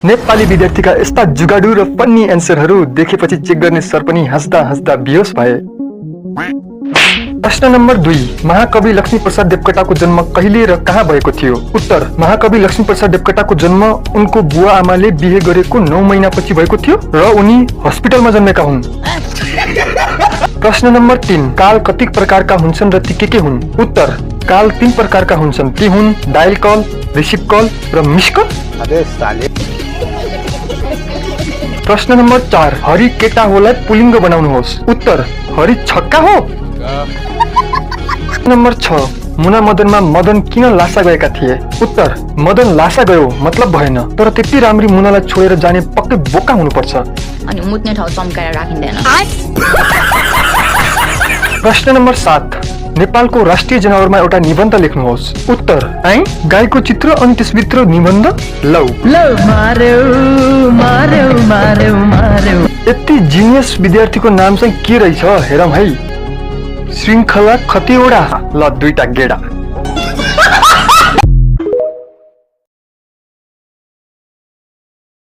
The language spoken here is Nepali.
नेपाली विद्यार्थीका यस्ता जुगाडु र फन्नी एन्सरहरू देखेपछि चेक गर्ने सर पनि हाँस्दा हाँस्दा बेहोस भए। प्रश्न नम्बर 2, महाकवि लक्ष्मीप्रसाद देवकोटाको जन्म कहिले र कहाँ भएको थियो? उत्तर, महाकवि लक्ष्मीप्रसाद देवकोटाको जन्म उनको बुवा आमाले बिहे गरेको 9 महिनापछि भएको थियो र उनी हस्पिटलमा जन्मेका हुन्। प्रश्न नम्बर 3, काल कति प्रकारका हुन्छन् र ती के हुन्? उत्तर, काल 3 प्रकारका हुन्छन्, ती हुन् डायल कल, रिसिभ कल र मिस कल। प्रश्न नम्बर 4, हरि केटा होलाई पुलिङ्ग बनाउनुहोस्। उत्तर, हरि छक्का हो। नम्बर 6, मुना मदनमा मदन किन लासा गएका थिए? उत्तर, मदन लासा गयो मतलब भएन, तर त्यति राम्री मुनालाई छोडेर जाने पक्कै बोका हुनुपर्छ। अनि मुत्ने ठाउँ चम्काएर राखिँदैन। प्रश्न नम्बर 7, नेपालको राष्ट्रिय जनावरमा एउटा निबन्ध लेख्नुहोस्। उत्तर, गाईको चित्र अनि त्यसभित्र निबन्ध। लौ यति जिनियस विद्यार्थीको नाम चाहिँ के रहेछ हेरौँ है। श्रृङ्खला खतिवडा। ल 2टा गेडा।